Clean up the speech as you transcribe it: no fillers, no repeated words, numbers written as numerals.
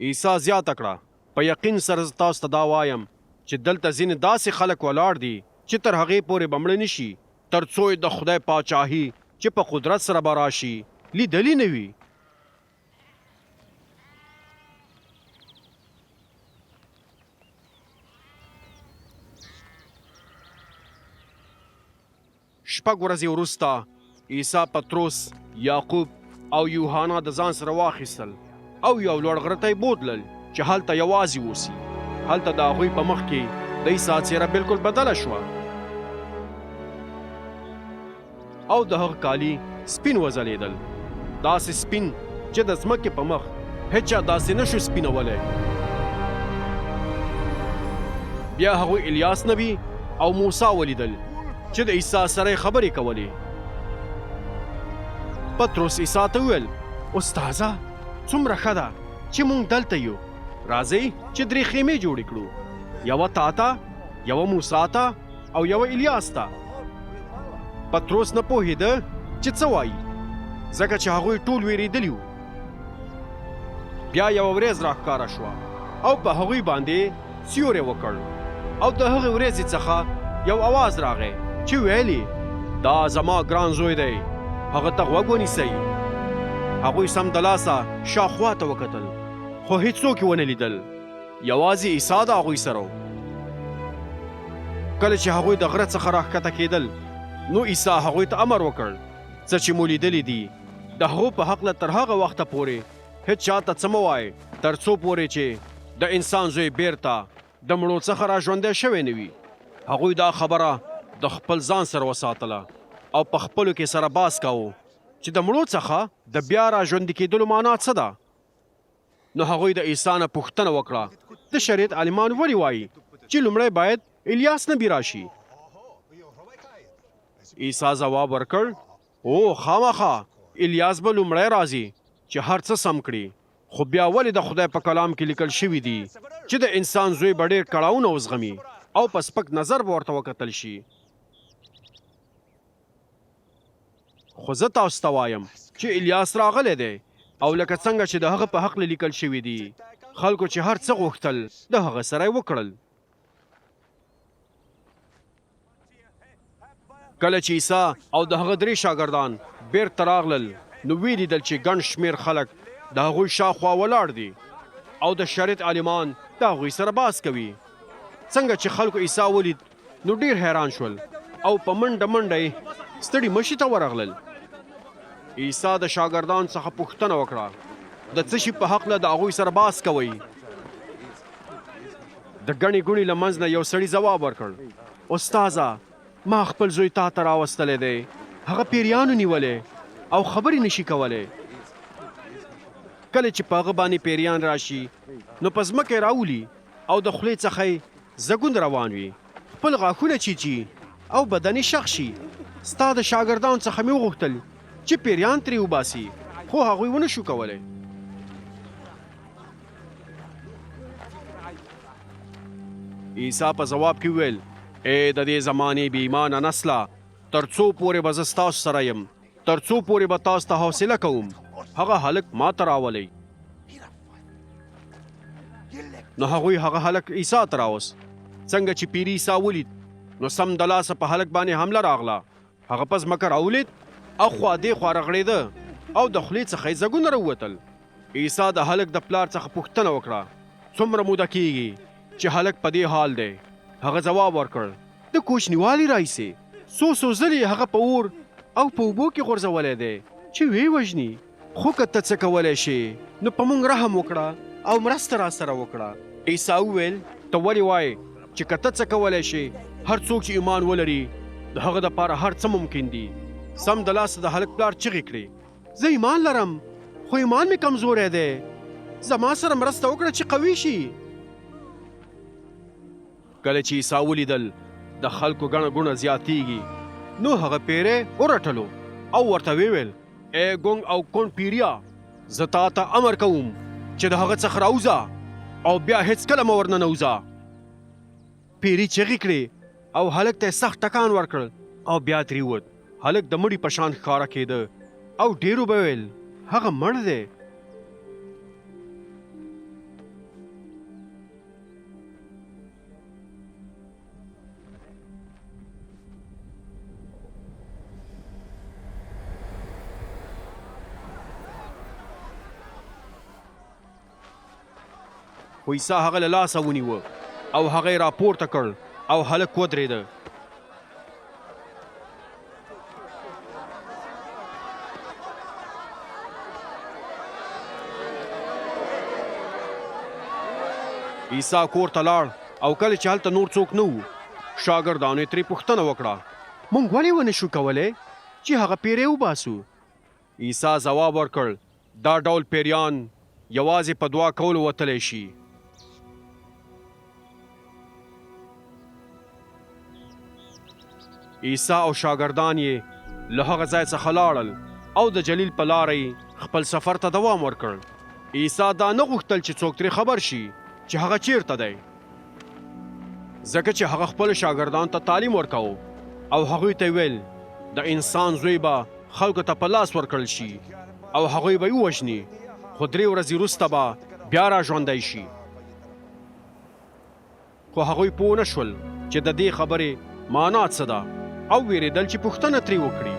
عیسی زیاته کړه په یقین سره زه تاسو ته دا وایم چې دلته ځینې داسې خلک ولاړ دي چې تر هغې پورې به مړه نشي تر څو یې د خدای پاچاهي چې په قدرت سره به راشي لیدلي نه وي. شپږ ورځې وروسته عیسی پطرس، یعقوب او یوحنا د ځان سره واخیستل او یو لوړ غره ته یې بوتلل چې هلته یوازې اوسي. هلته د هغوی په مخ کې د عیسی څېره بالکل بدله شوه او د هغه کالي سپین وځلېدل، داسې سپین چې د ځمکې په مخ هیچا داسې نشو سپینولی. بیا هغوی الیاس نبی او موسی ولیدل چې د عیسی سره خبرې کولې. پطرس عیسی ته وویل: استاذه، څومره ښه ده چې موږ دلته یو. راځئ چې 3 خیمې جوړې کړو، یوه تا ته، یوه موسی ته او یوه الیاس ته. پطرس نه پوهېده چې څه وایي ځکه چې هغوی ټول ویرېدلي وو. بیا یوه ورځ راښکاره شوه او په هغوی باندې سیوری وکړ او د هغې ورځې څخه یو اواز راغی چې ویلي: دا زما ګران زوی دی، هغه ته غوږ ونیسئ. هغوی سمدلاسه شاوخوا ته وکتل خو هیڅوک یې ونه لیدل، یوازې عیسی د هغوی سره و. کله چې هغوی د غره څخه راښکته کېدل نو عیسی هغوی ته امر وکړ: څه چې مو لیدلي دي د هغو په هکله تر هغه وخته پورې هیڅ چاته څه مه وایئ تر څو پورې چې د انسان زوی بیرته د مړو څخه را ژوندی شوی نه وي. هغوی دا خبره د خپل ځان سره وساتله او په خپلو کې سره باس کاوه چې د مړو څخه د بیا را ژوندي کېدلو معنا څه ده. نو هغوی د عیسی نه پوښتنه وکړه: د شریعت عالمان ولې وایي چې لومړی باید الیاس نبی راشي؟ عیسی ځواب ورکړ: او خامخا الیاس به لومړی راځي چې هر څه سم کړي، خو بیا ولې د خدای په کلام کې لیکل شوي دي چې د انسان زوی به ډېر کړاوونه وزغمي او په سپک نظر به ورته وکتل شي. خو زه تاسو ته وایم چې الیاس راغلی دی او لکه څنګه چې د هغه په حق لیکل شوي دي، خلکو چې هر څه غوښتل د هغه سره یې وکړل. کله چې عیسی او د هغه 3 شاګردان بیرته راغلل نو ولیدل چې ګڼ شمېر خلک د هغوی شاوخوا ولاړ دي او د شریعت عالمان د هغوی سره باس کوي. څنګه چې خلکو عیسی ولید نو ډېر حیران شول او په منډه منډه یې ستړي مشي ته ورغلل. عیسی د شاګردانو څخه پوښتنه وکړه: د څه شي په هکله د هغوی سره باس کوئ؟ د ګڼې ګوڼې له منځ نه یو سړي ځواب ورکړ: استاذه، ما خپل زوی تا ته راوستلی دی، هغه پیریانو نیولی او خبرې نشي کولی. کله چې په هغه باندې پیریان راشي نو په ځمکه یې راولي او د خولې څخه یې زګون روان وي، خپل غاښونه چیچي او بدن یې شخ شي. ستا د شاګردانو څخه مې وغوښتل چې پیریان ترې وباسي خو هغوی ونه شو کولی. عیسی په ځواب کې وویل: ای د دې زمانې بې ایمانه نسله، تر څو پورې به زه ستاسو سره یم، تر څو پورې به تاسو ته حوصله کوم. هغه هلک ما ته راولئ. نو هغوی هغه هلک عیسی ته راوست. څنګه چې پیري عیسی ولید نو سمدلاسه په هلک باندې حمله راغله. هغه په ځمکه راولید او خوا دې خوا رغړېده او د خولې څخه یې ځګونه راووتل. عیسی د هلک د پلار څخه پوښتنه وکړه: څومره موده کېږي چې هلک په دې حال دی؟ هغه ځواب ورکړ: د کوچنیوالي راهیسې څو ځلې هغه په اور او په اوبو کې غورځولی دی چې ویې وژني. خو که ته څه کولی شې نو په موږ رحم وکړه او مرسته را سره وکړه. عیسی وویل: ته ولې وایې چې که ته څه کولی شې؟ هر څوک چې ایمان ولري د هغه دپاره هر څه ممکن دي. سمدلاسه د هلک پلار چغې کړې: زه ایمان لرم خو ایمان مې کمزوری دی، زما سره مرسته وکړه چې قوي شي. کله چې عیسی ولیدل د خلکو ګڼه ګوڼه زیاتیږي نو هغه پیری ورټلو او ورته ویل: ای ګونګ او کونډ پیریا، زه تا ته امر کوم چې د هغه څخه راوځه او بیا هیڅکله مه ورننوځه. پیري چغې کړې او هلک ته یې سخت ټکان ورکړ او بیا ترې ووت. هلک د مړي په شان ښکاره کېده او ډېرو به ویل: هغه مړ دی. خو عیسی هغه له لاسه ونیوه او هغه یې راپورته کړ او هلک ودرېده. عیسی کور ته لاړ او کله چې هلته نور څوک نه وو شاګردانو یې ترې پوښتنه وکړه موږ ولې ونه شو کولی چې هغه پیری وباسو؟ عیسی ځواب ورکړ دا ډول پیریان یوازې په دعا کولو وتلی شي. عیسی او شاګردان یې له هغه ځای څخه لاړل او د جلیل په لاره یې خپل سفر ته دوام ورکړ. عیسی دا نه غوښتل چې څوک ترې خبر شي چې هغه چیرته دی، ځکه چې هغه خپلو شاګردانو ته تعلیم ورکاوه او هغوی ته ویل د انسان زوی به خلکو ته په لاس ورکړل شي او هغوی به یې ووژني، خو 3 ورځې وروسته به بیا را ژوندی شي. خو هغوی پوه نه شول چې د دې خبرې معنا څه ده او ویرېدل چې پوښتنه ترې وکړي.